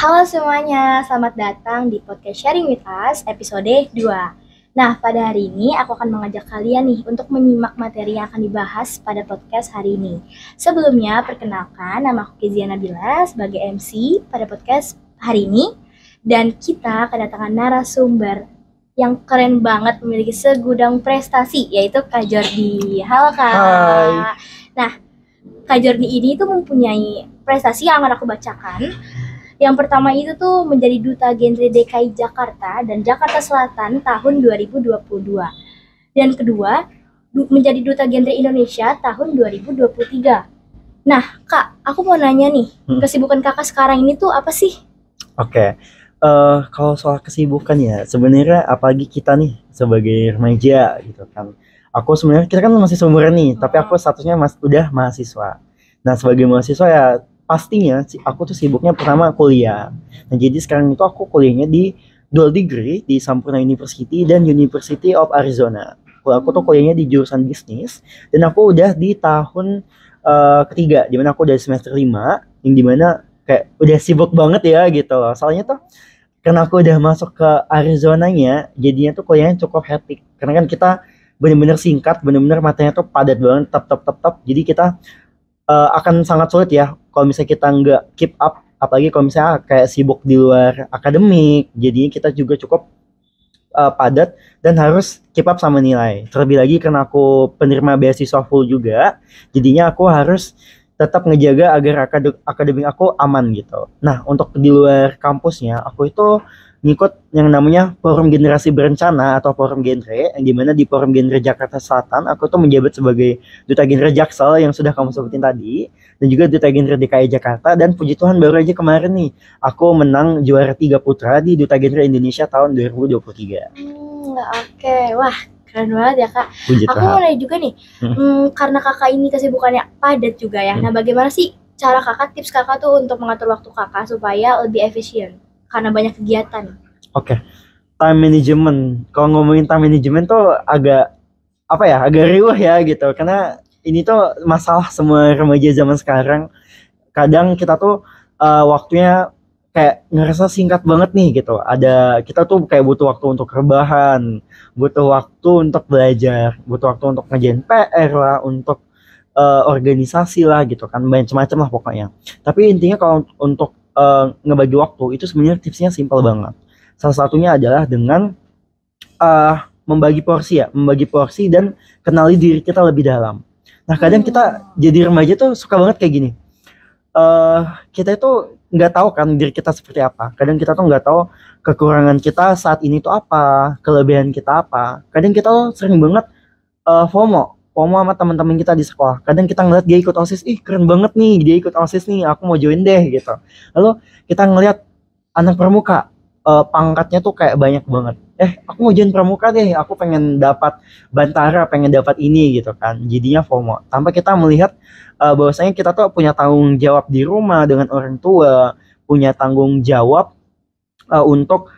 Halo semuanya, selamat datang di podcast Sharing with Us episode 2. Nah, pada hari ini aku akan mengajak kalian nih untuk menyimak materi yang akan dibahas pada podcast hari ini. Sebelumnya, perkenalkan nama aku Kezia Nabila sebagai MC pada podcast hari ini. Dan kita kedatangan narasumber yang keren banget, memiliki segudang prestasi, yaitu Kak Jordi. Halo Kak. Hai. Nah, Kak Jordi ini tuh mempunyai prestasi yang akan aku bacakan. Yang pertama itu tuh menjadi Duta Genre DKI Jakarta dan Jakarta Selatan tahun 2022. Dan kedua, menjadi Duta Genre Indonesia tahun 2023. Nah, Kak, aku mau nanya nih, kesibukan Kakak sekarang ini tuh apa sih? Oke. Kalau soal kesibukan ya, sebenarnya apalagi kita nih sebagai remaja gitu kan. Aku sebenarnya kita kan masih seumuran nih, tapi aku statusnya udah mahasiswa. Nah, sebagai mahasiswa ya pastinya aku tuh sibuknya pertama kuliah. Nah, jadi sekarang itu aku kuliahnya di dual degree di Sampurna University dan University of Arizona. Kalau aku tuh kuliahnya di jurusan bisnis dan aku udah di tahun ketiga, dimana aku udah semester 5, yang dimana kayak udah sibuk banget ya gitu loh. Soalnya tuh karena aku udah masuk ke Arizonanya, jadinya tuh kuliahnya cukup hektik. Karena kan kita bener-bener singkat, bener-bener matanya tuh padat banget, tep. Jadi kita akan sangat sulit ya kalau misalnya kita nggak keep up, apalagi kalau misalnya kayak sibuk di luar akademik. Jadinya kita juga cukup padat dan harus keep up sama nilai. Terlebih lagi karena aku penerima beasiswa full juga, jadinya aku harus tetap ngejaga agar akademik aku aman gitu. Nah, untuk di luar kampusnya, aku itu ngikut yang namanya Forum Generasi Berencana atau Forum Genre, yang dimana di Forum Genre Jakarta Selatan, aku tuh menjabat sebagai Duta Genre Jaksel yang sudah kamu sebutin tadi, dan juga Duta Genre DKI Jakarta, dan puji Tuhan baru aja kemarin nih, aku menang juara 3 putra di Duta Genre Indonesia tahun 2023. Oke, wah keren banget ya Kak. Puji Aku Tuhan. mau nanya juga nih, karena Kakak ini kesibukannya padat juga ya. Nah, bagaimana sih cara Kakak, tips Kakak tuh untuk mengatur waktu Kakak supaya lebih efisien? Karena banyak kegiatan. Oke. Time management. Kalau ngomongin time management tuh agak agak riuh ya gitu. Karena ini tuh masalah semua remaja zaman sekarang. Kadang kita tuh waktunya kayak ngerasa singkat banget nih gitu. Kita tuh kayak butuh waktu untuk rebahan, butuh waktu untuk belajar, butuh waktu untuk ngerjain PR lah, untuk organisasi lah gitu kan, macam-macam lah pokoknya. Tapi intinya kalau untuk ngebagi waktu itu sebenarnya tipsnya simpel banget. Salah satunya adalah dengan membagi porsi dan kenali diri kita lebih dalam. Nah, kadang kita jadi remaja tuh suka banget kayak gini. Kita itu nggak tahu kan diri kita seperti apa. Kadang kita tuh nggak tahu kekurangan kita saat ini tuh apa, kelebihan kita apa. Kadang kita tuh sering banget FOMO sama teman-teman kita di sekolah. Kadang kita ngeliat dia ikut OSIS, ih keren banget nih, dia ikut OSIS nih, aku mau join deh gitu. Lalu kita ngeliat anak pramuka, pangkatnya tuh kayak banyak banget. Aku mau join pramuka deh, aku pengen dapat bantara, pengen dapat ini gitu kan. Jadinya FOMO. Tanpa kita melihat bahwasanya kita tuh punya tanggung jawab di rumah dengan orang tua, punya tanggung jawab untuk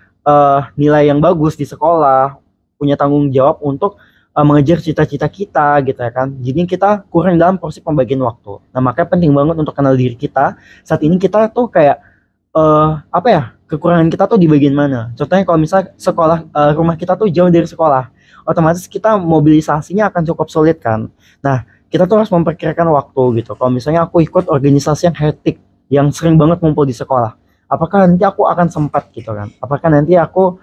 nilai yang bagus di sekolah, punya tanggung jawab untuk mengejar cita-cita kita gitu ya kan. Jadi kita kurang dalam porsi pembagian waktu. Nah, makanya penting banget untuk kenal diri kita. Saat ini kita tuh kayak kekurangan kita tuh di bagian mana. Contohnya kalau misalnya rumah kita tuh jauh dari sekolah, otomatis kita mobilisasinya akan cukup sulit kan. Nah, kita tuh harus memperkirakan waktu gitu. Kalau misalnya aku ikut organisasi yang hektik, yang sering banget ngumpul di sekolah, apakah nanti aku akan sempat gitu kan? Apakah nanti aku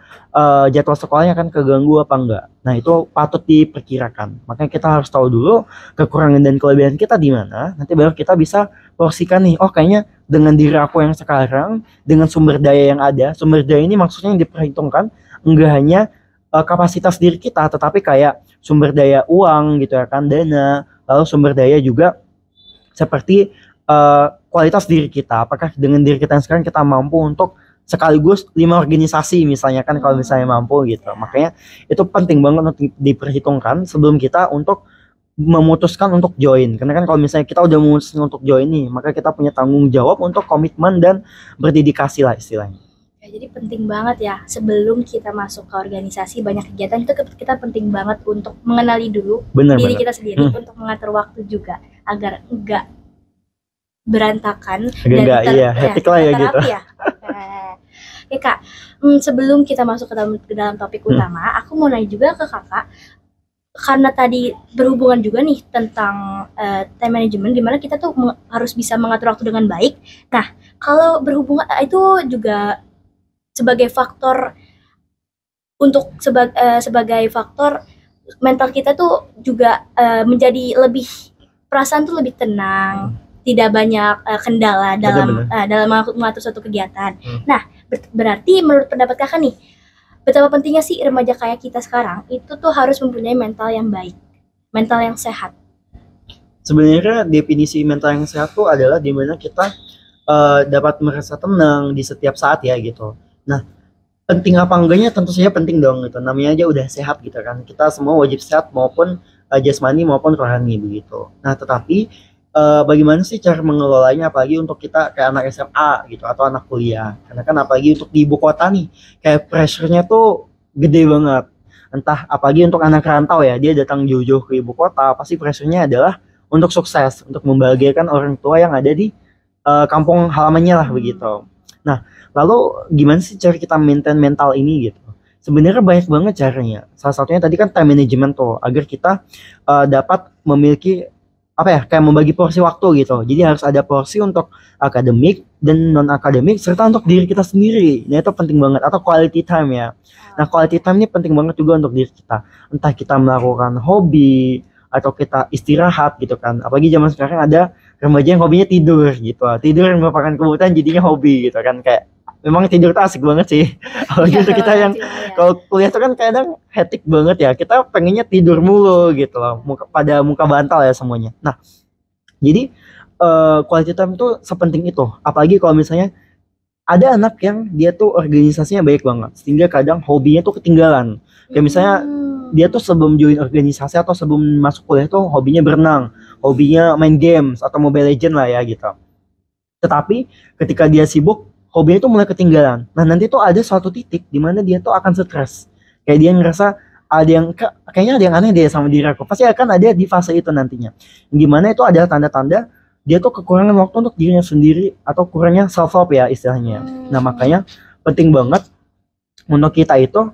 jadwal sekolahnya akan keganggu apa enggak? Nah, itu patut diperkirakan. Makanya kita harus tahu dulu kekurangan dan kelebihan kita di mana. Nanti baru kita bisa porsikan nih. Oh, kayaknya dengan diri aku yang sekarang, dengan sumber daya yang ada. Sumber daya ini maksudnya yang diperhitungkan enggak hanya kapasitas diri kita, tetapi kayak sumber daya uang gitu ya kan, dana. Lalu sumber daya juga seperti kualitas diri kita. Apakah dengan diri kita yang sekarang kita mampu untuk sekaligus 5 organisasi misalnya kan, kalau misalnya mampu gitu. Makanya itu penting banget untuk diperhitungkan sebelum kita untuk memutuskan untuk join. Karena kan kalau misalnya kita udah memutuskan untuk join nih, maka kita punya tanggung jawab untuk komitmen dan berdedikasi lah istilahnya. Ya, jadi penting banget ya sebelum kita masuk ke organisasi banyak kegiatan itu kita penting banget untuk mengenali dulu diri kita sendiri, untuk mengatur waktu juga agar enggak berantakan agak dan hektik lah ya gitu. Oke Kak, sebelum kita masuk ke dalam topik utama, aku mau nanya juga ke Kakak, karena tadi berhubungan juga nih tentang time management, dimana kita tuh harus bisa mengatur waktu dengan baik. Nah, kalau berhubungan itu juga sebagai faktor sebagai faktor mental kita tuh juga menjadi lebih, perasaan tuh lebih tenang, tidak banyak kendala dalam mengatur suatu kegiatan. Nah, berarti menurut pendapat Kakak nih, betapa pentingnya sih remaja kayak kita sekarang itu tuh harus mempunyai mental yang baik, mental yang sehat. Sebenarnya definisi mental yang sehat tuh adalah dimana kita dapat merasa tenang di setiap saat ya gitu. Nah, penting apa enggaknya tentu saja penting dong gitu. Namanya aja udah sehat gitu kan. Kita semua wajib sehat maupun jasmani maupun rohani begitu. Nah, tetapi bagaimana sih cara mengelolanya, apalagi untuk kita kayak anak SMA gitu atau anak kuliah. Karena kan apalagi untuk di ibu kota nih, kayak pressure-nya tuh gede banget. Entah apalagi untuk anak rantau ya, dia datang jauh-jauh ke ibu kota, pasti pressure-nya adalah untuk sukses, untuk membahagiakan orang tua yang ada di kampung halamannya lah begitu. Nah, lalu gimana sih cara kita maintain mental ini gitu? Sebenarnya banyak banget caranya. Salah satunya tadi kan time management tuh, agar kita dapat memiliki apa ya, kayak membagi porsi waktu gitu. Jadi harus ada porsi untuk akademik dan non akademik serta untuk diri kita sendiri. Nah, itu penting banget, atau quality time ya. Nah, quality time ini penting banget juga untuk diri kita. Entah kita melakukan hobi atau kita istirahat gitu kan. Apalagi zaman sekarang ada remaja yang hobinya tidur gitu. Tidur yang merupakan kebutuhan jadinya hobi gitu kan. Kayak memang tidur tuh asik banget sih. Apalagi untuk kita yang kalau kuliah tuh kan kadang hectic banget ya. Kita pengennya tidur mulu gitu loh. Pada muka bantal ya semuanya. Nah, jadi quality time tuh sepenting itu. Apalagi kalau misalnya ada anak yang dia tuh organisasinya baik banget, sehingga kadang hobinya tuh ketinggalan. Kayak misalnya dia tuh sebelum join organisasi atau sebelum masuk kuliah tuh hobinya berenang, hobinya main games atau Mobile Legends lah ya gitu. Tetapi ketika dia sibuk, hobinya tuh mulai ketinggalan. Nah, nanti tuh ada suatu titik di mana dia tuh akan stres. Kayak dia ngerasa ada yang kayaknya ada yang aneh deh sama diri aku. Pasti akan ada di fase itu nantinya. Gimana itu adalah tanda-tanda dia tuh kekurangan waktu untuk dirinya sendiri atau kurangnya self love ya istilahnya. Nah, makanya penting banget untuk kita itu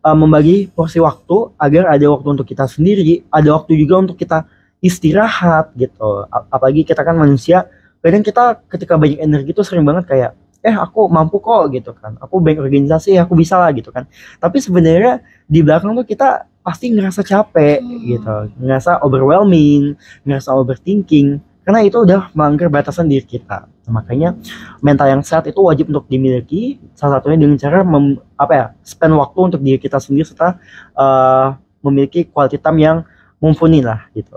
membagi porsi waktu agar ada waktu untuk kita sendiri, ada waktu juga untuk kita istirahat gitu. Apalagi kita kan manusia, kadang kita ketika banyak energi tuh sering banget kayak aku mampu kok gitu kan, aku banyak organisasi, aku bisa lah gitu kan. Tapi sebenarnya di belakang tuh kita pasti ngerasa capek gitu, ngerasa overwhelming, ngerasa overthinking, karena itu udah melanggar batasan diri kita. Nah, makanya mental yang sehat itu wajib untuk dimiliki, salah satunya dengan cara spend waktu untuk diri kita sendiri serta memiliki quality time yang mumpuni lah gitu.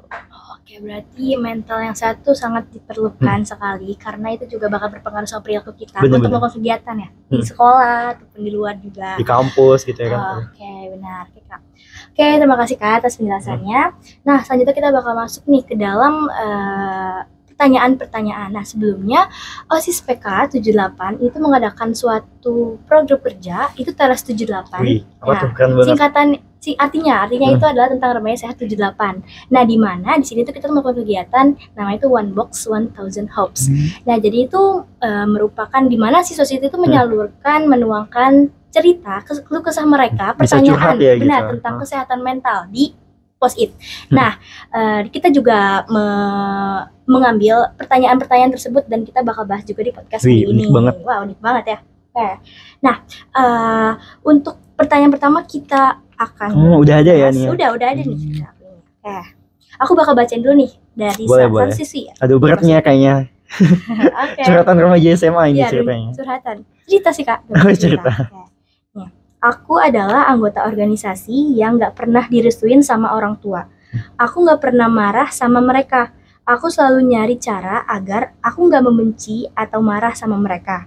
Oke, berarti mental yang sehat tuh sangat diperlukan sekali, karena itu juga bakal berpengaruh sama perilaku kita untuk melakukan kegiatan ya, di sekolah ataupun di luar juga, di kampus gitu ya kan. Oke, benar. Oke, terima kasih Kak atas penjelasannya. Nah, selanjutnya kita bakal masuk nih ke dalam pertanyaan-pertanyaan. Nah, sebelumnya OSIS PK 78 itu mengadakan suatu program kerja, itu Teras 78. Wih, apa tuh, keren banget. Artinya itu adalah tentang remaja sehat 78. Nah, di mana di sini tuh kita melakukan kegiatan namanya itu One Box 1000 Hopes. Nah, jadi itu merupakan di mana siswa-siswi itu menyalurkan, menuangkan cerita, keluh kesah mereka, pertanyaan ya, benar gitu. Tentang kesehatan mental di Post-it. Nah, kita juga mengambil pertanyaan-pertanyaan tersebut dan kita bakal bahas juga di podcast kali ini. Wah, unik banget ya. Nah, untuk pertanyaan pertama kita akan udah ada ya nih. Udah ada nih. Aku bakal bacain dulu nih dari salah siswi ya. Aduh, beratnya kayaknya. Okay. Curhatan remaja SMA ini ceritanya. Cerita sih Kak. Cerita. Aku adalah anggota organisasi yang gak pernah direstuin sama orang tua. Aku gak pernah marah sama mereka. Aku selalu nyari cara agar aku gak membenci atau marah sama mereka.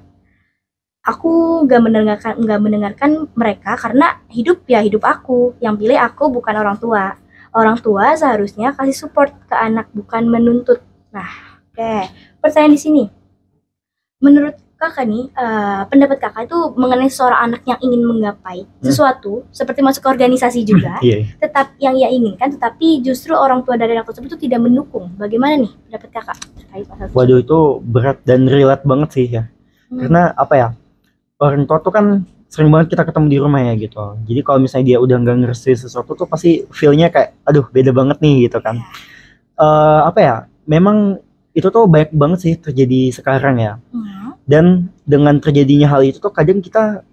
Aku gak mendengarkan mereka karena hidup aku. Yang pilih aku bukan orang tua. Orang tua seharusnya kasih support ke anak, bukan menuntut. Nah, pertanyaan di sini. Menurut Kakak nih, pendapat Kakak itu mengenai seorang anak yang ingin menggapai sesuatu, seperti masuk ke organisasi juga, tetap yang ia inginkan, tetapi justru orang tua dari anak tersebut itu tidak mendukung. Bagaimana nih pendapat Kakak terkait pasal tersebut? Waduh, itu berat dan relate banget sih ya. Karena orang tua tuh kan sering banget kita ketemu di rumah ya gitu. Jadi kalau misalnya dia udah nggak ngerti sesuatu tuh pasti feel-nya kayak aduh beda banget nih gitu kan. Apa ya? Memang itu tuh banyak banget sih terjadi sekarang ya. Dan dengan terjadinya hal itu tuh kadang kita,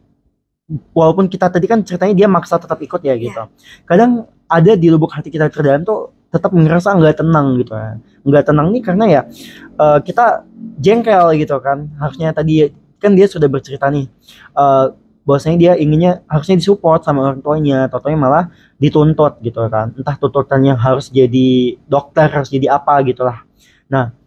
walaupun kita tadi kan ceritanya dia maksa tetap ikut ya gitu. Kadang ada di lubuk hati kita terdalam tuh tetap ngerasa nggak tenang gitu ya. Nggak tenang nih karena ya kita jengkel gitu kan. Harusnya tadi kan dia sudah bercerita nih bahwasanya dia inginnya harusnya disupport sama orang tuanya, totonya malah dituntut gitu kan. Entah tuntutannya harus jadi dokter, harus jadi apa gitulah. Nah,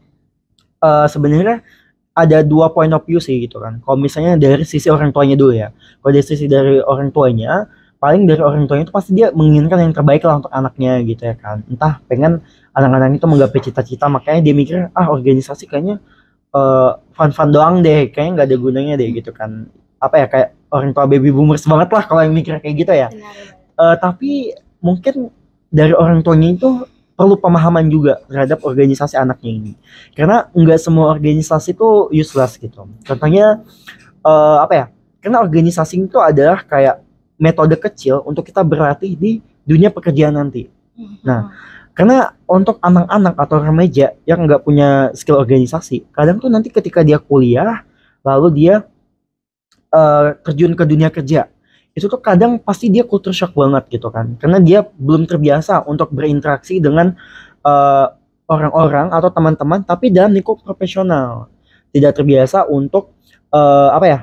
sebenarnya ada dua point of view sih gitu kan. Kalau misalnya dari sisi orang tuanya dulu ya. Kalau dari sisi dari orang tuanya, paling dari orang tuanya itu pasti dia menginginkan yang terbaik lah untuk anaknya gitu ya kan. Entah pengen anak-anak itu menggapai cita-cita, makanya dia mikir organisasi kayaknya fun-fun doang deh, kayaknya nggak ada gunanya deh gitu kan. Apa ya, kayak orang tua baby boomers banget lah kalau yang mikir kayak gitu ya. Tapi mungkin dari orang tuanya itu perlu pemahaman juga terhadap organisasi anaknya ini, karena nggak semua organisasi itu useless gitu. Contohnya apa ya, karena organisasi itu adalah kayak metode kecil untuk kita berlatih di dunia pekerjaan nanti. Nah, karena untuk anak-anak atau remaja yang nggak punya skill organisasi, kadang tuh nanti ketika dia kuliah lalu dia terjun ke dunia kerja, itu tuh kadang pasti dia culture shock banget gitu kan, karena dia belum terbiasa untuk berinteraksi dengan orang-orang atau teman-teman tapi dalam lingkup profesional, tidak terbiasa untuk apa ya,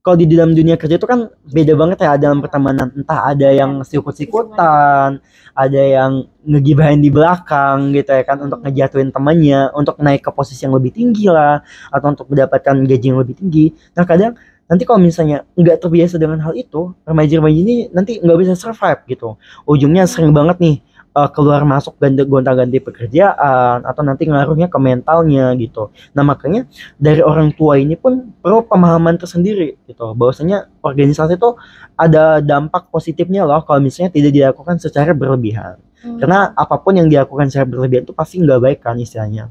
kalau di dalam dunia kerja itu kan beda banget ya dalam pertemanan, entah ada yang sikut-sikutan, ada yang ngegibahin di belakang gitu ya kan, untuk ngejatuhin temannya, untuk naik ke posisi yang lebih tinggi lah, atau untuk mendapatkan gaji yang lebih tinggi. Nah kadang nanti kalau misalnya nggak terbiasa dengan hal itu, remaja-remaja ini nanti nggak bisa survive gitu. Ujungnya sering banget nih keluar masuk gonta-ganti pekerjaan, atau nanti ngaruhnya ke mentalnya gitu. Nah makanya dari orang tua ini pun perlu pemahaman tersendiri gitu, bahwasanya organisasi itu ada dampak positifnya loh kalau misalnya tidak dilakukan secara berlebihan. Karena apapun yang dilakukan secara berlebihan itu pasti nggak baik kan istilahnya.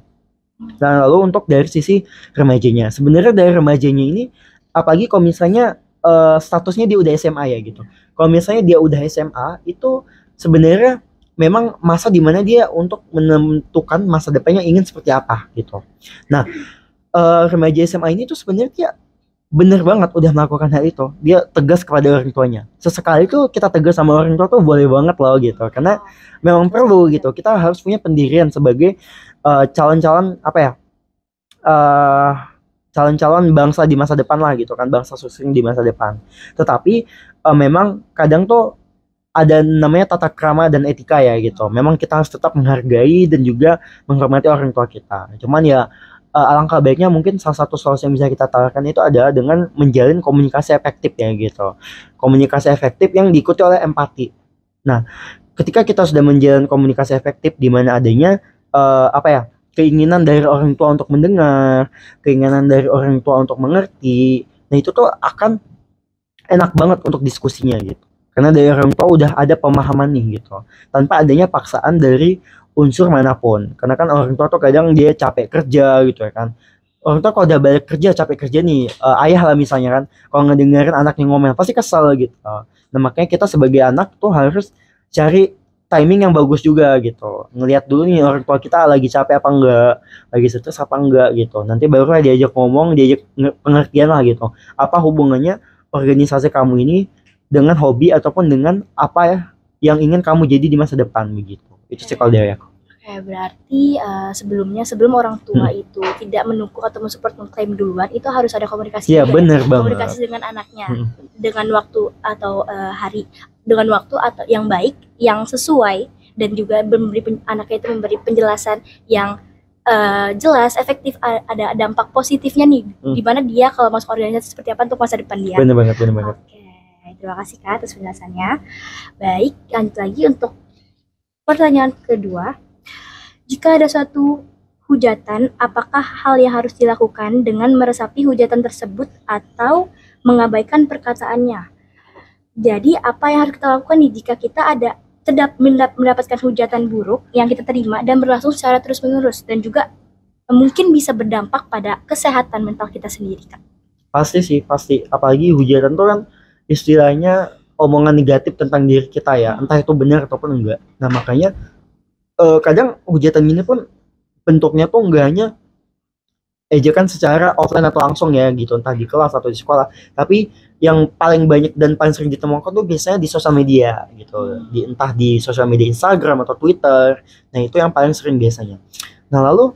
Nah lalu untuk dari sisi remajanya, sebenarnya dari remajanya ini, apalagi kalau misalnya statusnya dia udah SMA ya gitu. Kalau misalnya dia udah SMA, itu sebenarnya memang masa dimana dia untuk menentukan masa depannya ingin seperti apa gitu. Nah, remaja SMA ini tuh sebenarnya dia bener banget udah melakukan hal itu. Dia tegas kepada orang tuanya. Sesekali tuh kita tegas sama orang tua tuh boleh banget loh gitu. Karena memang perlu gitu. Kita harus punya pendirian sebagai calon-calon apa ya? Calon-calon bangsa di masa depan lah gitu kan, bangsa sukses di masa depan. Tetapi memang kadang tuh ada namanya tata krama dan etika ya gitu. Memang kita harus tetap menghargai dan juga menghormati orang tua kita. Cuman ya alangkah baiknya mungkin salah satu solusi yang bisa kita tawarkan itu adalah dengan menjalin komunikasi efektif ya gitu. Komunikasi efektif yang diikuti oleh empati. Nah, ketika kita sudah menjalin komunikasi efektif di mana adanya apa ya, keinginan dari orang tua untuk mendengar, keinginan dari orang tua untuk mengerti, nah itu tuh akan enak banget untuk diskusinya gitu. Karena dari orang tua udah ada pemahaman nih gitu, tanpa adanya paksaan dari unsur manapun. Karena kan orang tua tuh kadang dia capek kerja gitu ya kan. Orang tua kalau udah balik kerja, capek kerja nih, ayah lah misalnya kan, kalau ngedengerin anaknya ngomel pasti kesel gitu. Nah makanya kita sebagai anak tuh harus cari timing yang bagus juga gitu. Ngelihat dulu nih orang tua kita lagi capek apa enggak, lagi stres apa enggak gitu. Nanti barulah diajak ngomong, diajak pengertian lah gitu. Apa hubungannya organisasi kamu ini dengan hobi ataupun dengan apa ya yang ingin kamu jadi di masa depan begitu. Itu sih kalau dari aku. Oke, berarti sebelum orang tua itu tidak mendukung atau mensupport mengklaim duluan, itu harus ada komunikasi. Iya, benar banget. Komunikasi dengan anaknya, dengan waktu atau hari, dengan waktu atau yang baik, yang sesuai, dan juga anaknya itu memberi penjelasan yang jelas, efektif, ada dampak positifnya nih, di mana dia kalau masuk organisasi seperti apa untuk masa depan dia. Benar banget. Oke, terima kasih Kak atas penjelasannya. Baik, lanjut lagi untuk pertanyaan kedua. Jika ada suatu hujatan, apakah hal yang harus dilakukan dengan meresapi hujatan tersebut atau mengabaikan perkataannya? Jadi apa yang harus kita lakukan nih jika kita mendapatkan hujatan buruk yang kita terima dan berlangsung secara terus-menerus dan juga mungkin bisa berdampak pada kesehatan mental kita sendiri, Kak? Pasti sih, pasti. Apalagi hujatan tuh kan istilahnya omongan negatif tentang diri kita ya, entah itu benar ataupun enggak. Nah makanya kadang hujatan ini pun bentuknya tuh enggak hanya ejekan secara offline atau langsung ya gitu, entah di kelas atau di sekolah, tapi yang paling banyak dan paling sering ditemukan tuh biasanya di sosial media gitu, entah di sosial media Instagram atau Twitter. Nah itu yang paling sering biasanya. Nah lalu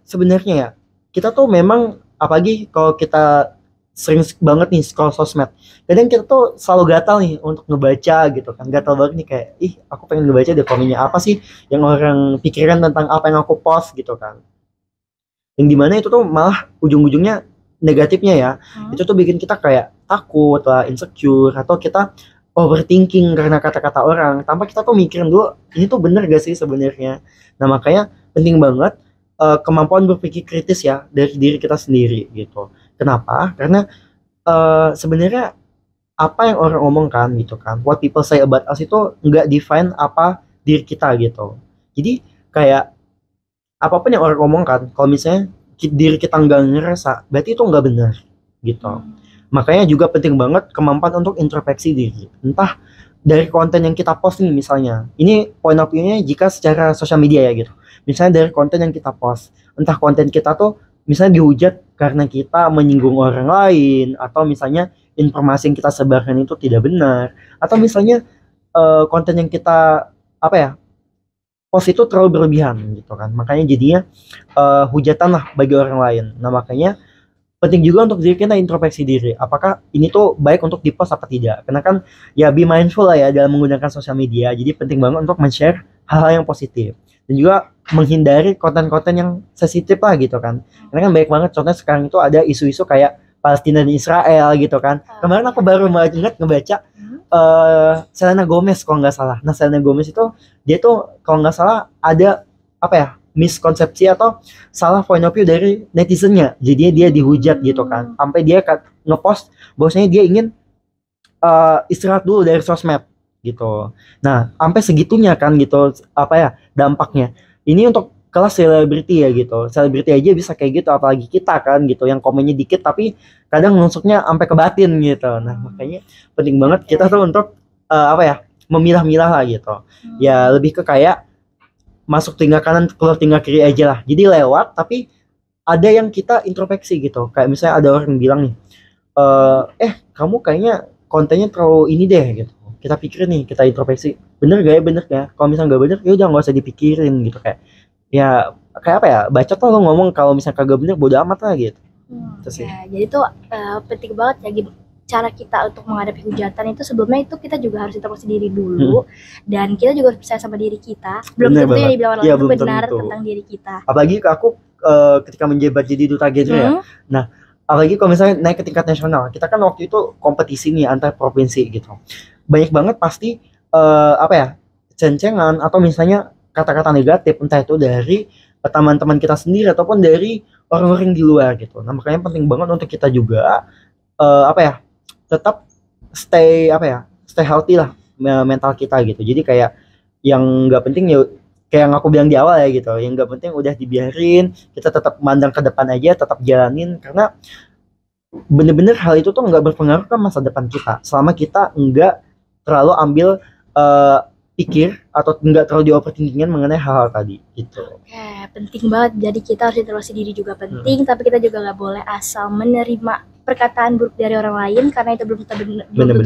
sebenarnya ya kita tuh memang apalagi kalau kita sering banget nih scroll sosmed, kadang kita tuh selalu gatal nih untuk ngebaca gitu kan, gatal banget nih kayak aku pengen ngebaca deh komennya apa sih yang orang pikirkan tentang apa yang aku post gitu kan, yang dimana itu tuh malah ujung-ujungnya negatifnya ya. Itu tuh bikin kita kayak takut lah, insecure, atau kita overthinking karena kata-kata orang tanpa kita tuh mikirin dulu ini tuh bener gak sih sebenarnya. Nah makanya penting banget kemampuan berpikir kritis ya dari diri kita sendiri gitu. Kenapa? Karena sebenarnya apa yang orang omongkan gitu kan, what people say about us itu nggak define apa diri kita gitu. Jadi kayak apapun yang orang omongkan, kalau misalnya diri kita nggak ngerasa, berarti itu nggak benar gitu. Makanya juga penting banget kemampuan untuk introspeksi diri, entah dari konten yang kita post nih misalnya, ini point of view-nya jika secara sosial media ya gitu, misalnya dari konten yang kita post, entah konten kita tuh misalnya dihujat karena kita menyinggung orang lain, atau misalnya informasi yang kita sebarkan itu tidak benar, atau misalnya konten yang kita apa ya post itu terlalu berlebihan gitu kan, makanya jadinya hujatan lah bagi orang lain. Nah makanya penting juga untuk diri kita introspeksi diri, apakah ini tuh baik untuk di post apa tidak, karena kan ya be mindful lah ya dalam menggunakan sosial media. Jadi penting banget untuk men-share hal-hal yang positif dan juga menghindari konten-konten yang sensitif lah gitu kan, karena kan banyak banget contohnya sekarang itu ada isu-isu kayak Palestina dan Israel gitu kan. Kemarin aku baru ingat ngebaca Selena Gomez kalau nggak salah. Nah Selena Gomez itu dia tuh kalau nggak salah ada apa ya miskonsepsi atau salah point of view dari netizennya, jadi dia dihujat gitu kan, sampai dia ngepost bahwasanya dia ingin istirahat dulu dari sosmed gitu. Nah sampai segitunya kan gitu apa ya dampaknya. Ini untuk kelas selebriti ya gitu, selebriti aja bisa kayak gitu, apalagi kita kan gitu yang komennya dikit tapi kadang nusuknya sampai ke batin gitu. Nah makanya penting banget kita tuh untuk apa ya memilah-milah lah gitu. Ya lebih ke kayak masuk tinggal kanan keluar tinggal kiri aja lah, jadi lewat tapi ada yang kita introspeksi gitu. Kayak misalnya ada orang yang bilang nih kamu kayaknya kontennya terlalu ini deh gitu, kita pikirin nih, kita introspeksi bener gak ya, bener gak. Kalau misalnya nggak bener ya udah nggak usah dipikirin gitu. Kayak kayak apa ya, bacot lah lo ngomong, kalau misalnya kagak bener bodo amat lah gitu. Ya, jadi tuh penting banget ya cara kita untuk menghadapi hujatan itu. Sebelumnya itu kita juga harus introspeksi diri dulu, dan kita juga harus percaya sama diri kita. Belum tentu yang dibilang orang itu benar tentang diri kita. Apalagi aku ketika menjabat jadi duta genre ya. Nah apalagi kalau misalnya naik ke tingkat nasional, kita kan waktu itu kompetisi nih antar provinsi gitu, banyak banget pasti apa ya ceng-cengan atau misalnya kata-kata negatif, entah itu dari teman-teman kita sendiri ataupun dari orang-orang di luar gitu. Nah makanya penting banget untuk kita juga apa ya tetap stay healthy lah mental kita gitu. Jadi kayak yang nggak penting ya kayak yang aku bilang di awal ya gitu, yang nggak penting udah dibiarin, kita tetap mandang ke depan aja, tetap jalanin, karena bener-bener hal itu tuh nggak berpengaruh ke masa depan kita selama kita nggak terlalu ambil pikir atau nggak terlalu di-overthinking mengenai hal-hal tadi gitu. Penting banget. Jadi kita harus introspeksi diri juga penting, tapi kita juga nggak boleh asal menerima perkataan buruk dari orang lain karena itu belum tentu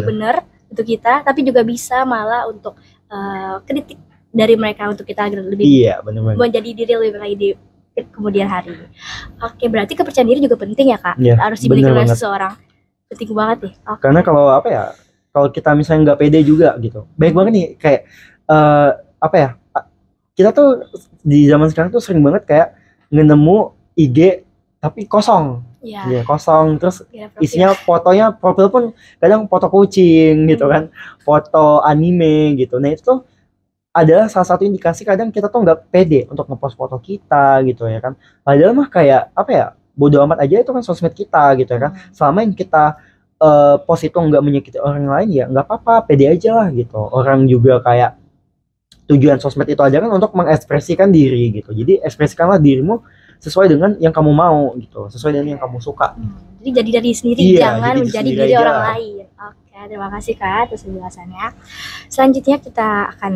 benar untuk kita, tapi juga bisa malah untuk kritik dari mereka untuk kita agar lebih menjadi diri lebih baik di kemudian hari. Oke, berarti kepercayaan diri juga penting ya kak, harus dimiliki oleh seseorang. Penting banget nih. Karena kalau apa ya, kalau kita misalnya nggak pede juga gitu, baik banget nih kayak apa ya, kita tuh di zaman sekarang tuh sering banget kayak nemu IG tapi kosong. Ya kosong, terus isinya fotonya profil pun kadang foto kucing gitu kan, foto anime gitu. Nah itu tuh adalah salah satu indikasi kadang kita tuh nggak pede untuk ngepost foto kita gitu ya kan. Padahal mah kayak apa ya, bodo amat aja, itu kan sosmed kita gitu ya kan. Selama yang kita post itu nggak menyakiti orang lain ya nggak apa-apa, pede aja lah gitu. Orang juga kayak tujuan sosmed itu aja kan untuk mengekspresikan diri gitu. Jadi ekspresikanlah dirimu sesuai dengan yang kamu mau gitu, sesuai dengan yang kamu suka. Jadi jadi diri sendiri, Iya, jangan jadi menjadi sendiri diri aja orang lah. lain. Oke, terima kasih Kak atas penjelasannya. Selanjutnya kita akan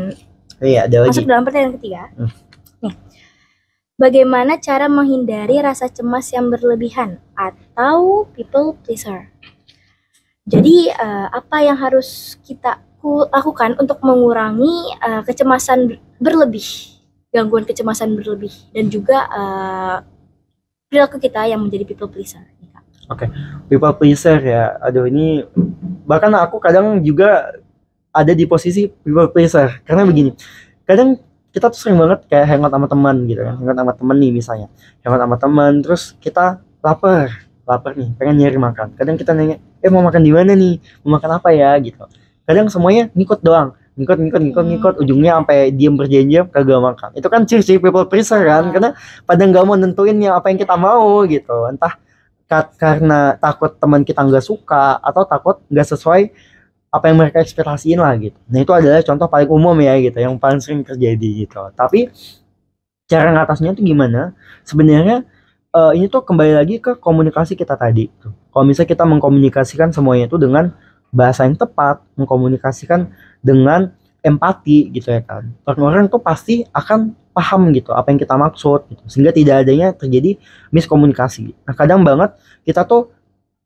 Iya, ada lagi. masuk dalam pertanyaan ketiga. Hmm. Nih, bagaimana cara menghindari rasa cemas yang berlebihan atau people pleaser? Jadi apa yang harus kita lakukan untuk mengurangi kecemasan berlebih, gangguan kecemasan berlebih, dan juga perilaku kita yang menjadi people pleaser. Oke, people pleaser ya. Aduh, ini bahkan aku kadang juga ada di posisi people pleaser. Karena begini, kadang kita tuh sering banget kayak hangout sama teman gitu kan. Hangout sama teman nih misalnya. Hangout sama teman, terus kita lapar nih, pengen nyari makan. Kadang kita nanya, mau makan di mana nih? Mau makan apa ya gitu. Kadang semuanya ngikut doang. Ngikut, ujungnya sampai diem berjam-jam kagak makan. Itu kan ciri-ciri people pleaser kan, karena pada nggak mau nentuin yang apa yang kita mau gitu. Entah karena takut teman kita nggak suka atau takut nggak sesuai apa yang mereka ekspektasiin lah gitu. Nah itu adalah contoh paling umum ya gitu, yang paling sering terjadi gitu. Tapi cara ngatasnya tuh gimana? Sebenarnya ini tuh kembali lagi ke komunikasi kita tadi. Kalau misalnya kita mengkomunikasikan semuanya itu dengan bahasa yang tepat, mengkomunikasikan dengan empati gitu ya kan. Orang-orang tuh pasti akan paham gitu apa yang kita maksud gitu. Sehingga tidak adanya terjadi miskomunikasi. Nah, kadang banget kita tuh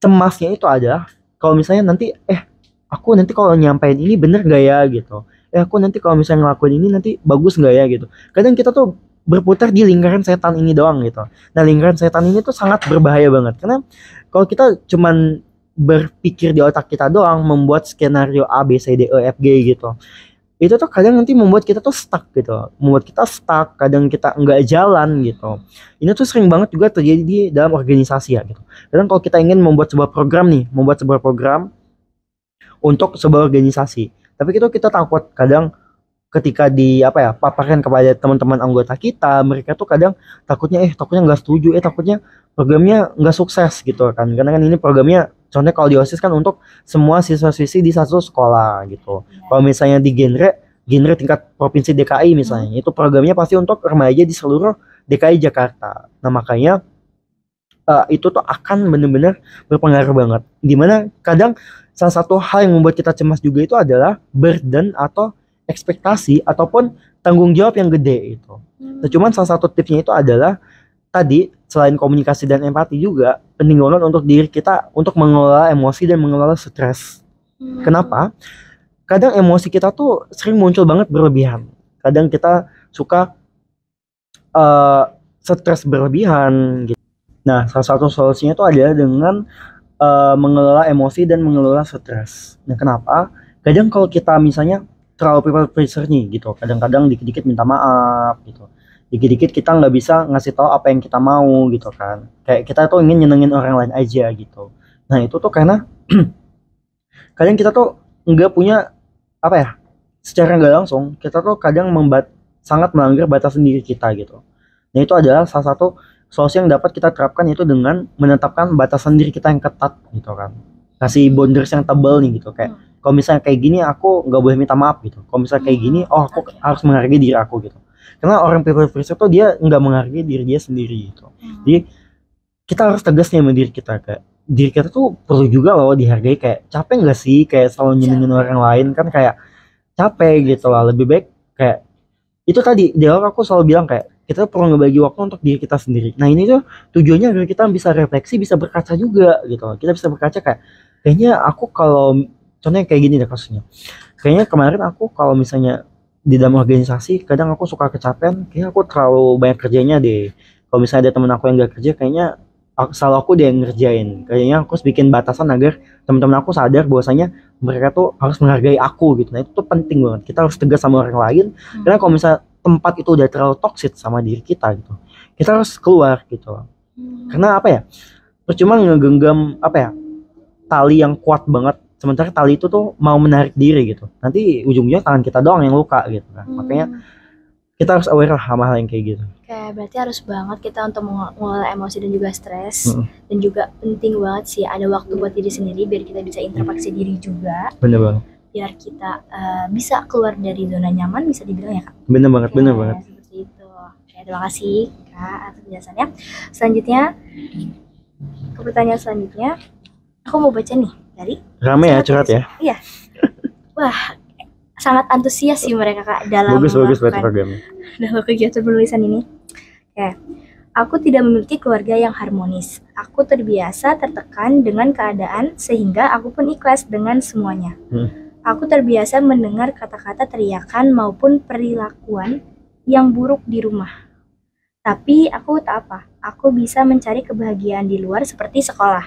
cemasnya itu ada kalau misalnya nanti aku nanti kalau nyampein ini bener gak ya gitu. Aku nanti kalau misalnya ngelakuin ini nanti bagus gak ya gitu. Kadang kita tuh berputar di lingkaran setan ini doang gitu. Nah, lingkaran setan ini tuh sangat berbahaya banget karena kalau kita cuman berpikir di otak kita doang, membuat skenario A, B, C, D, E, F, G gitu, itu tuh kadang nanti membuat kita tuh stuck gitu, kadang kita nggak jalan gitu. Ini tuh sering banget juga terjadi di dalam organisasi ya gitu. Kadang kalau kita ingin membuat sebuah program untuk sebuah organisasi, tapi kita takut kadang ketika paparkan kepada teman-teman anggota kita, mereka tuh kadang takutnya nggak setuju, takutnya programnya nggak sukses gitu kan, karena kan ini programnya contohnya kalau di OSIS kan untuk semua siswa-siswi di satu sekolah gitu. Kalau misalnya di genre tingkat provinsi DKI misalnya, itu programnya pasti untuk remaja di seluruh DKI Jakarta. Nah makanya itu tuh akan benar-benar berpengaruh banget. Dimana kadang salah satu hal yang membuat kita cemas juga itu adalah burden atau ekspektasi ataupun tanggung jawab yang gede itu. Nah, cuman salah satu tipsnya itu adalah tadi selain komunikasi dan empati juga penting banget untuk diri kita untuk mengelola emosi dan mengelola stres. Kenapa? Kadang emosi kita tuh sering muncul banget berlebihan. Kadang kita suka stres berlebihan gitu. Nah, salah satu solusinya itu adalah dengan mengelola emosi dan mengelola stres. Nah, kenapa? Kadang kalau kita misalnya terlalu people pleaser nih gitu, kadang-kadang dikit-dikit minta maaf gitu, dikit-dikit kita nggak bisa ngasih tahu apa yang kita mau gitu kan, kayak kita tuh ingin nyenengin orang lain aja gitu. Nah itu tuh karena kadang kita tuh nggak punya secara nggak langsung kita tuh kadang sangat melanggar batasan diri kita gitu. Nah itu adalah salah satu solusi yang dapat kita terapkan, itu dengan menetapkan batasan diri kita yang ketat gitu kan, kasih boundaries yang tebal nih gitu, kayak kalau misalnya kayak gini aku nggak boleh minta maaf gitu, kalau misalnya kayak gini aku harus menghargai diri aku gitu, karena orang people pleaser tuh dia nggak menghargai diri dia sendiri gitu. Jadi kita harus tegas nih sama diri kita, kayak diri kita tuh perlu juga loh dihargai. Kayak capek nggak sih kayak selalu nyenengin orang lain, kan kayak capek gitu lah. Lebih baik kayak itu tadi di awal aku selalu bilang kayak kita perlu ngebagi waktu untuk diri kita sendiri. Nah ini tuh tujuannya agar kita bisa refleksi, bisa berkaca juga gitu. Kita bisa berkaca kayak kayaknya aku kalau contohnya kayak gini deh kasusnya. Kayaknya kemarin aku kalau misalnya di dalam organisasi kadang aku suka kecapean, kayaknya aku terlalu banyak kerjanya deh. Kalau misalnya ada teman aku yang gak kerja, kayaknya selalu aku deh yang ngerjain. Kayaknya aku harus bikin batasan agar teman-teman aku sadar bahwasanya mereka tuh harus menghargai aku gitu. Nah itu tuh penting banget. Kita harus tegas sama orang lain. Karena kalau misalnya tempat itu udah terlalu toxic sama diri kita gitu, kita harus keluar gitu. Karena percuma ngegenggam tali yang kuat banget, sementara tali itu tuh mau menarik diri gitu, nanti ujung-ujungnya tangan kita doang yang luka gitu kan. Makanya kita harus aware lah sama hal yang kayak gitu. Oke, berarti harus banget kita untuk mengelola emosi dan juga stres. Dan juga penting banget sih ada waktu buat diri sendiri biar kita bisa introspeksi diri juga. Bener banget. Biar kita bisa keluar dari zona nyaman, bisa dibilang ya Kak. Bener banget. Seperti itu. Oke, terima kasih Kak atas penjelasannya. Selanjutnya Ke pertanyaan selanjutnya, aku mau baca nih dari Rame ya curhat ya. Iya. Wah, sangat antusias sih mereka Kak dalam Bagus berarti melakukan programnya. dalam kegiatan penulisan ini. Oke. Aku tidak memiliki keluarga yang harmonis. Aku terbiasa tertekan dengan keadaan sehingga aku pun ikhlas dengan semuanya. Aku terbiasa mendengar kata-kata teriakan maupun perilakuan yang buruk di rumah. Tapi aku tak apa. Aku bisa mencari kebahagiaan di luar seperti sekolah.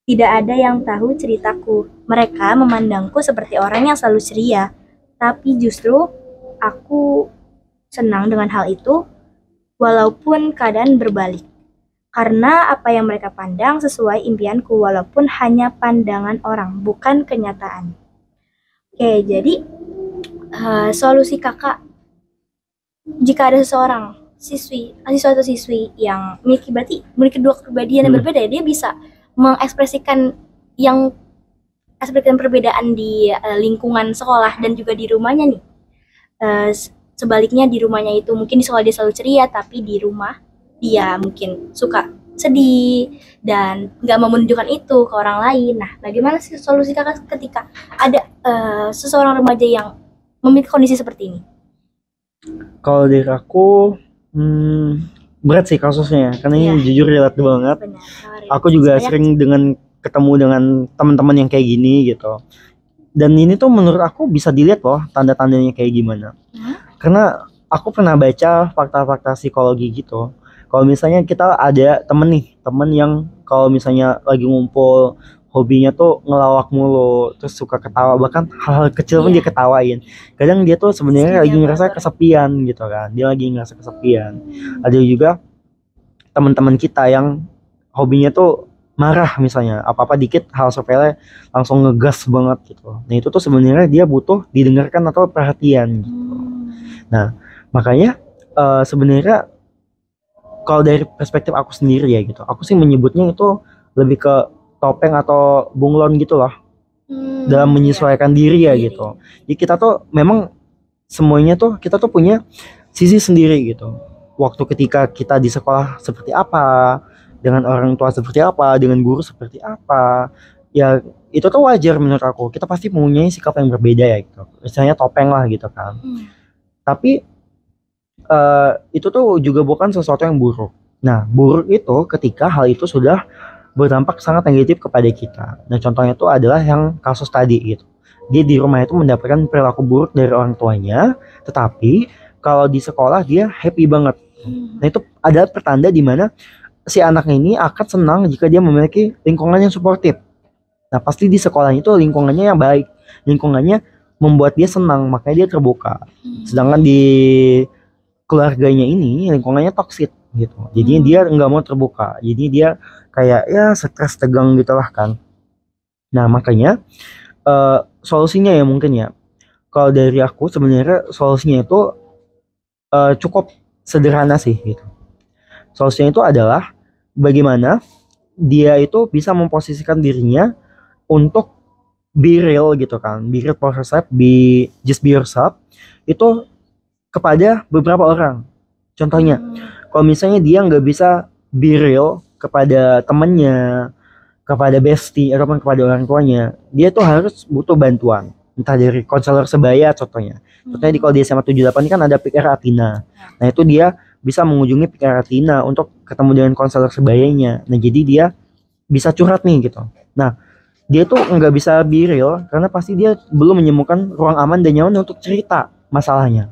Tidak ada yang tahu ceritaku. Mereka memandangku seperti orang yang selalu ceria. Tapi justru aku senang dengan hal itu, walaupun keadaan berbalik. Karena apa yang mereka pandang sesuai impianku, walaupun hanya pandangan orang, bukan kenyataan. Oke, jadi solusi kakak, jika ada seseorang siswa atau siswi yang memiliki dua kepribadian yang berbeda, dia bisa mengekspresikan perbedaan di lingkungan sekolah dan juga di rumahnya nih. Sebaliknya di rumahnya itu mungkin di sekolah dia selalu ceria, tapi di rumah dia mungkin suka sedih dan nggak mau menunjukkan itu ke orang lain. Nah, bagaimana sih solusi kakak ketika ada seseorang remaja yang memiliki kondisi seperti ini? Kalau dari aku berat sih kasusnya, karena ini jujur relate banget. Benar, aku juga sering ketemu dengan teman-teman yang kayak gini gitu. Dan ini tuh menurut aku bisa dilihat loh tanda-tandanya kayak gimana. Karena aku pernah baca fakta-fakta psikologi gitu. Kalau misalnya kita ada temen yang kalau misalnya lagi ngumpul, hobinya tuh ngelawak mulu, terus suka ketawa, bahkan hal-hal kecil pun dia ketawain. Kadang dia tuh sebenarnya lagi ngerasa kesepian gitu kan. Dia lagi ngerasa kesepian. Ada juga teman-teman kita yang hobinya tuh marah, misalnya apa-apa dikit hal sepele langsung ngegas banget gitu. Nah itu tuh sebenarnya dia butuh didengarkan atau perhatian gitu. Nah makanya sebenarnya kalau dari perspektif aku sendiri ya gitu, aku sih menyebutnya itu lebih ke topeng atau bunglon gitu loh, dalam menyesuaikan diri ya gitu. Jadi kita tuh memang semuanya tuh kita tuh punya sisi sendiri gitu. Waktu ketika kita di sekolah seperti apa, dengan orang tua seperti apa, dengan guru seperti apa, ya itu tuh wajar menurut aku. Kita pasti mempunyai sikap yang berbeda ya gitu. Misalnya topeng lah gitu kan. Tapi itu tuh juga bukan sesuatu yang buruk. Nah, buruk itu ketika hal itu sudah berdampak sangat negatif kepada kita. Nah, contohnya itu adalah yang kasus tadi gitu. Dia di rumah itu mendapatkan perilaku buruk dari orang tuanya, tetapi kalau di sekolah dia happy banget. Nah, itu adalah pertanda di mana si anak ini akan senang jika dia memiliki lingkungan yang suportif. Nah, pasti di sekolahnya itu lingkungannya yang baik, lingkungannya membuat dia senang, makanya dia terbuka. Sedangkan di keluarganya ini lingkungannya toksik gitu, jadinya dia nggak mau terbuka, jadi dia kayak ya stres tegang gitulah kan. Nah makanya solusinya ya mungkin ya, kalau dari aku sebenarnya solusinya itu cukup sederhana sih gitu. Solusinya itu adalah bagaimana dia itu bisa memposisikan dirinya untuk be real gitu kan, be real for yourself, just be yourself itu kepada beberapa orang. Contohnya, kalau misalnya dia nggak bisa be real kepada temannya, kepada bestie, ataupun kepada orang tuanya, dia tuh harus butuh bantuan. Entah dari konselor sebaya contohnya. Contohnya kalau di SMA 78 kan ada PKR Athena. Nah itu dia bisa mengunjungi PKR Athena untuk ketemu dengan konselor sebayanya. Nah jadi dia bisa curhat nih gitu. Nah dia tuh nggak bisa be real karena pasti dia belum menemukan ruang aman dan nyaman untuk cerita masalahnya.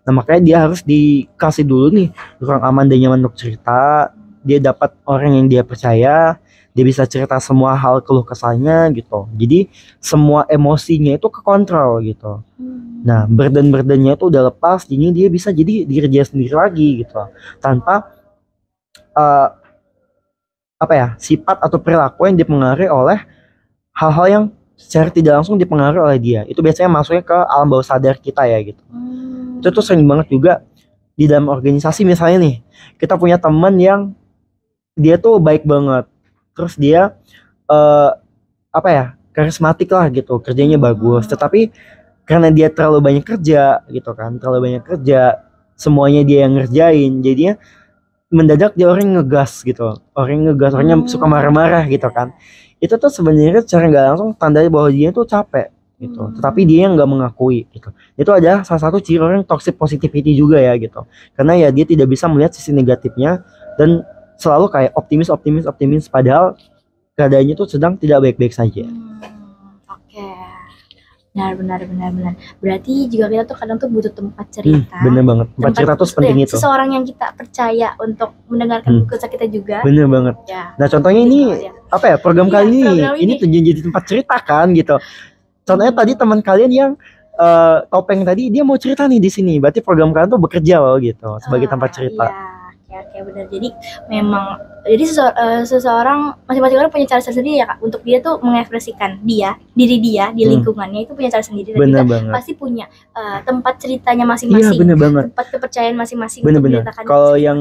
Nah makanya dia harus dikasih dulu nih ruang aman dan nyaman untuk cerita. Dia dapat orang yang dia percaya, dia bisa cerita semua hal keluh kesahnya gitu. Jadi semua emosinya itu kekontrol gitu. Nah burden-burdennya itu udah lepas, jadi dia bisa jadi diri dia sendiri lagi gitu, tanpa sifat atau perilaku yang dipengaruhi oleh hal-hal yang secara tidak langsung dipengaruhi oleh dia. Itu biasanya masuknya ke alam bawah sadar kita ya gitu. Itu tuh sering banget juga di dalam organisasi. Misalnya nih, kita punya teman yang dia tuh baik banget, terus dia karismatik lah gitu, kerjanya bagus, tetapi karena dia terlalu banyak kerja gitu kan, semuanya dia yang ngerjain, jadinya mendadak dia orang yang ngegas gitu, orangnya suka marah-marah gitu kan. Itu tuh sebenarnya secara nggak langsung tanda bahwa dia tuh capek gitu, tetapi dia yang nggak mengakui gitu. Itu adalah salah satu ciri orang toxic positivity juga ya gitu, karena ya dia tidak bisa melihat sisi negatifnya dan selalu kayak optimis padahal keadaannya tuh sedang tidak baik-baik saja. Oke. Benar. Berarti juga kita tuh kadang tuh butuh tempat cerita. Bener banget. Tempat cerita tuh sepenting itu. Seseorang yang kita percaya untuk mendengarkan kisah kita juga. Bener banget. Ya. Nah contohnya ini apa ya, program kali ini tujuan jadi tempat cerita kan gitu. Contohnya tadi teman kalian yang topeng tadi dia mau cerita nih di sini. Berarti program kalian tuh bekerja loh gitu sebagai tempat cerita. Iya. Oke, benar. Jadi memang seseorang masing-masing orang punya cara sendiri ya Kak, untuk dia tuh mengekspresikan diri dia di lingkungannya itu punya cara sendiri dan bener juga banget. pasti punya tempat ceritanya masing-masing. Iya bener banget. Tempat kepercayaan masing-masing bener, untuk menceritakan. Kalau yang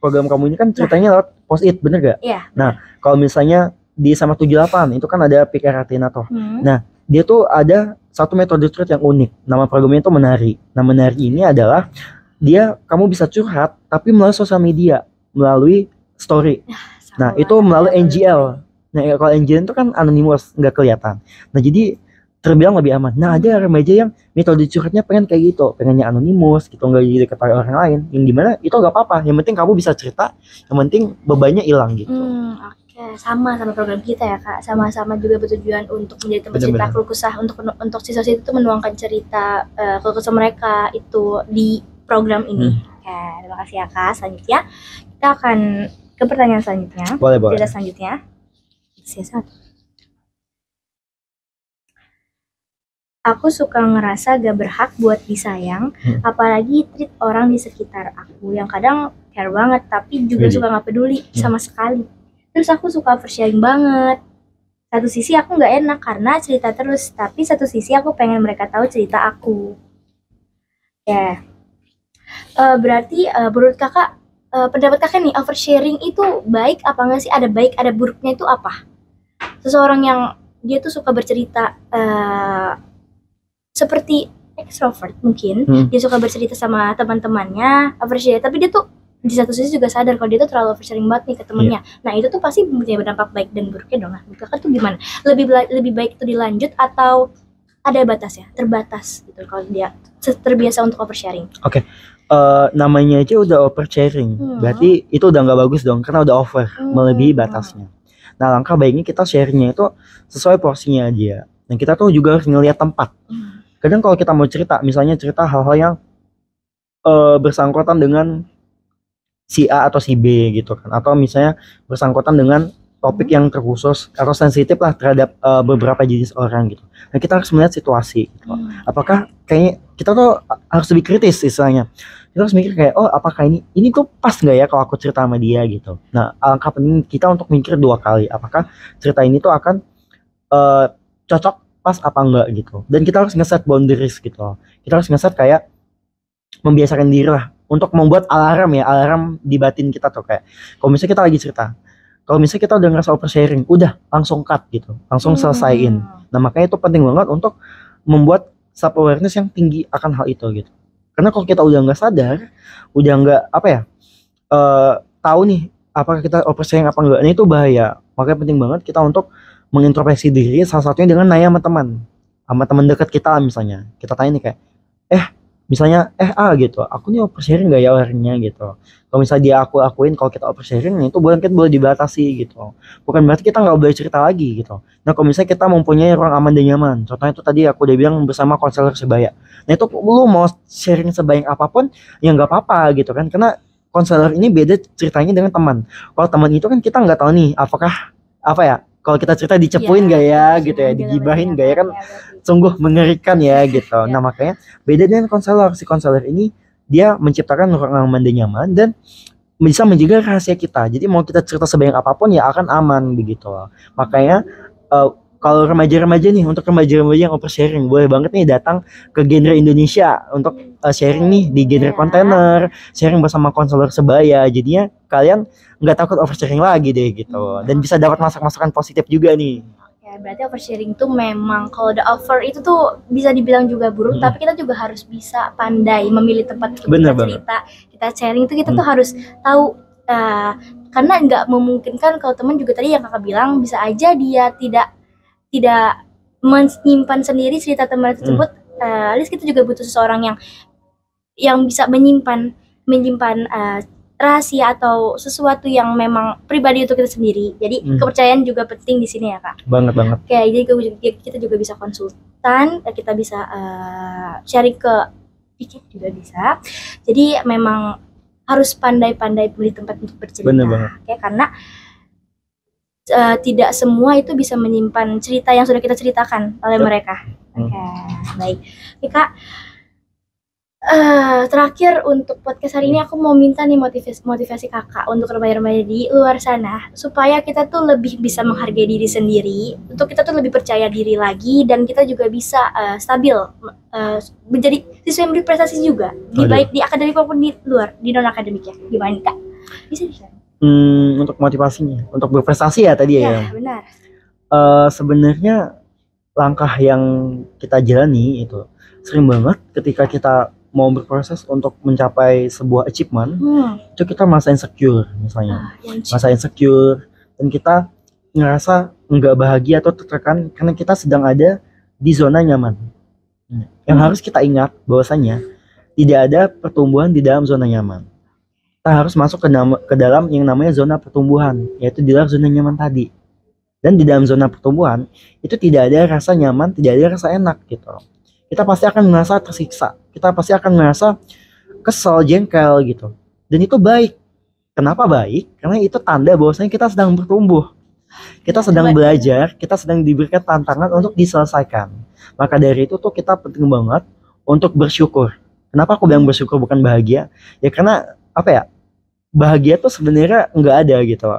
program kamu ini kan ceritanya lewat post-it, bener gak? Iya. Nah kalau misalnya di sama 78 itu kan ada Pikir Atinator. Nah dia tuh ada satu metode cerita yang unik. Nama programnya itu Menari. Nah Menari ini adalah kamu bisa curhat tapi melalui sosial media, melalui story. Nah itu melalui NGL. Nah kalau NGL itu kan anonymous, nggak kelihatan. Nah jadi terbilang lebih aman. Nah ada remaja yang metode curhatnya pengen kayak gitu, pengennya anonymous gitu, nggak jadi ketahui orang lain. Yang dimana itu nggak apa-apa. Yang penting kamu bisa cerita, yang penting bebannya hilang gitu. Sama program kita ya Kak, sama-sama juga bertujuan untuk menjadi tempat cerita keluh kesah untuk siswa itu menuangkan cerita keluh kesah mereka itu di program ini. Oke, terima kasih ya Kak. Selanjutnya kita akan ke pertanyaan selanjutnya. Boleh. Cerita selanjutnya. Aku suka ngerasa gak berhak buat disayang, apalagi treat orang di sekitar aku yang kadang care banget tapi juga suka gak peduli sama sekali. Terus aku suka oversharing banget. Satu sisi aku gak enak karena cerita terus, tapi satu sisi aku pengen mereka tahu cerita aku. Berarti menurut kakak, pendapat kakak nih, oversharing itu baik apa enggak sih? Ada baik, ada buruknya itu apa? Seseorang yang dia tuh suka bercerita seperti extrovert mungkin, dia suka bercerita sama teman-temannya, overshare, tapi dia tuh di satu sisi juga sadar kalau dia tuh terlalu oversharing banget nih ke temennya. Nah itu tuh pasti punya berdampak baik dan buruknya dong. Nah kakak tuh gimana? Lebih baik itu dilanjut atau ada batasnya, terbatas gitu kalau dia terbiasa untuk oversharing? Oke. Namanya aja udah oversharing, berarti itu udah nggak bagus dong, karena udah over, melebihi batasnya. Nah langkah baiknya kita sharingnya itu sesuai porsinya aja. Dan kita tuh juga harus ngelihat tempat. Kadang kalau kita mau cerita, misalnya cerita hal-hal yang bersangkutan dengan si A atau si B gitu kan, atau misalnya bersangkutan dengan topik yang terkhusus atau sensitif lah terhadap beberapa jenis orang gitu. Nah kita harus melihat situasi gitu. Apakah kayaknya kita tuh harus lebih kritis istilahnya. Kita harus mikir kayak apakah ini tuh pas nggak ya kalau aku cerita sama dia gitu. Nah alangkah penting kita untuk mikir 2 kali apakah cerita ini tuh akan cocok pas apa enggak gitu. Dan kita harus ngeset boundaries gitu. Kita harus ngeset kayak membiasakan diri lah untuk membuat alarm di batin kita tuh, kayak kalau misalnya kita lagi cerita, kalau misalnya kita udah ngerasa oversharing, udah langsung cut gitu, langsung selesaiin. Nah makanya itu penting banget untuk membuat self awareness yang tinggi akan hal itu gitu. Karena kalau kita udah nggak sadar, udah nggak tahu nih apakah kita oversharing apa enggak, nah itu bahaya. Makanya penting banget kita untuk mengintrospeksi diri, salah satunya dengan nanya sama teman dekat kita misalnya. Kita tanya nih kayak misalnya gitu, aku nih oversharing gak ya orangnya gitu. Kalau misalnya dia akuin kalau kita oversharing, itu boleh dibatasi gitu. Bukan berarti kita nggak boleh cerita lagi gitu. Nah kalau misalnya kita mempunyai ruang aman dan nyaman, contohnya itu tadi aku udah bilang bersama konselor sebaya. Nah itu lu mau sharing sebanyak apapun ya nggak apa-apa gitu kan, karena konselor ini beda ceritanya dengan teman. Kalau teman itu kan kita nggak tahu nih apakah kalau kita cerita dicepuin gak ya gitu ya, digibahin gak ya, kan sungguh mengerikan ya gitu. Nah makanya beda dengan konselor. Si konselor ini dia menciptakan ruang aman dan nyaman dan bisa menjaga rahasia kita. Jadi mau kita cerita sebanyak apapun ya akan aman begitu. Makanya kalau remaja-remaja nih, untuk remaja-remaja yang oversharing, boleh banget nih datang ke Genre Indonesia untuk sharing nih di Genre Kontainer, sharing bersama konselor sebaya. Jadinya kalian nggak takut oversharing lagi deh gitu, dan bisa dapat masukan positif juga nih. Ya berarti oversharing tuh memang kalau udah over itu tuh bisa dibilang juga buruk, tapi kita juga harus bisa pandai memilih tempat untuk kita cerita, kita sharing itu kita tuh harus tahu karena nggak memungkinkan kalau teman juga tadi yang kakak bilang bisa aja dia tidak menyimpan sendiri cerita teman tersebut. At least kita juga butuh seseorang yang bisa menyimpan rahasia atau sesuatu yang memang pribadi untuk kita sendiri. Jadi kepercayaan juga penting di sini ya kak. Banget. Oke, jadi kita juga bisa konsultan, kita bisa sharing ke pikir juga bisa. Jadi memang harus pandai-pandai pilih tempat untuk bercerita. Bener banget. Oke, karena tidak semua itu bisa menyimpan cerita yang sudah kita ceritakan oleh mereka. Oke, baik. Oke kak. Terakhir untuk podcast hari ini aku mau minta nih motivasi kakak untuk remaja-remaja di luar sana supaya kita tuh lebih bisa menghargai diri sendiri, untuk kita tuh lebih percaya diri lagi, dan kita juga bisa stabil menjadi siswa yang berprestasi juga baik di akademik maupun di luar, di non akademik ya. Gimana kak? Bisa share? Untuk motivasinya, untuk berprestasi ya tadi ya. Ya benar. Sebenarnya langkah yang kita jalani itu sering banget ketika kita mau berproses untuk mencapai sebuah achievement, itu kita merasa insecure misalnya, merasa insecure, dan kita ngerasa nggak bahagia atau tertekan karena kita sedang ada di zona nyaman. Yang harus kita ingat bahwasanya tidak ada pertumbuhan di dalam zona nyaman. Kita harus masuk ke dalam yang namanya zona pertumbuhan, yaitu di dalam zona nyaman tadi. Dan di dalam zona pertumbuhan itu tidak ada rasa nyaman, tidak ada rasa enak gitu. Kita pasti akan merasa tersiksa, kita pasti akan merasa kesel, jengkel gitu. Dan itu baik. Kenapa baik? Karena itu tanda bahwasanya kita sedang bertumbuh. Kita sedang belajar, kita sedang diberikan tantangan untuk diselesaikan. Maka dari itu tuh kita penting banget untuk bersyukur. Kenapa aku bilang bersyukur bukan bahagia? Ya karena apa ya? Bahagia tuh sebenarnya nggak ada gitu.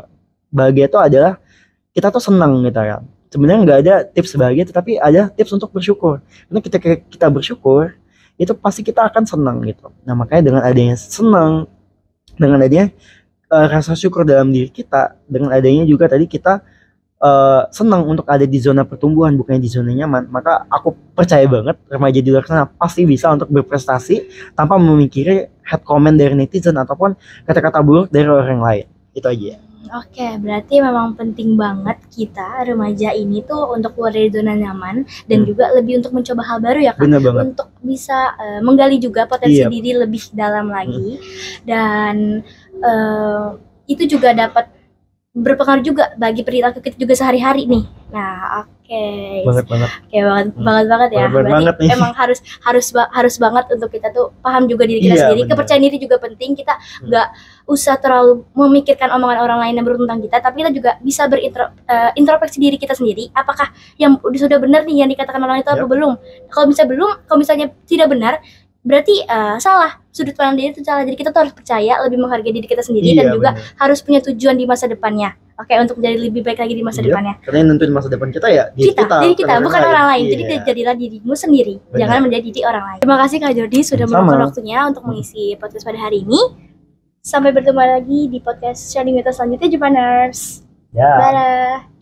Bahagia tuh adalah kita tuh senang gitu kan. Sebenarnya nggak ada tips bahagia, tetapi ada tips untuk bersyukur. Karena ketika kita bersyukur, itu pasti kita akan senang gitu. Nah makanya dengan adanya senang, dengan adanya rasa syukur dalam diri kita, dengan adanya juga tadi kita senang untuk ada di zona pertumbuhan, bukannya di zona nyaman, maka aku percaya banget remaja di luar sana pasti bisa untuk berprestasi tanpa memikiri head comment dari netizen ataupun kata-kata buruk dari orang lain. Itu aja. Oke, berarti memang penting banget kita remaja ini tuh untuk keluar dari zona nyaman dan juga lebih untuk mencoba hal baru ya Kak. Untuk bisa menggali juga potensi diri lebih dalam lagi. Dan itu juga dapat berpengaruh juga bagi perilaku kita juga sehari-hari nih. Nah, banget ya. Berarti emang harus banget untuk kita tuh paham juga diri kita sendiri. Kepercayaan diri juga penting. Kita nggak usah terlalu memikirkan omongan orang lain yang bertentang kita, tapi kita juga bisa introspeksi diri kita sendiri. Apakah yang sudah benar nih yang dikatakan orang itu atau belum? Kalau misalnya tidak benar, berarti salah, sudut pandang diri itu salah. Jadi kita tuh harus percaya, lebih menghargai diri kita sendiri, dan juga harus punya tujuan di masa depannya. Oke, untuk menjadi lebih baik lagi di masa depannya. Karena yang nentuin masa depan kita ya diri kita bukan orang lain. Jadi jadilah dirimu sendiri, jangan menjadi diri orang lain. Terima kasih Kak Jordi sudah meluangkan waktunya untuk mengisi podcast pada hari ini. Sampai bertemu lagi di podcast Sharing With Us selanjutnya, Japaners. Dadah.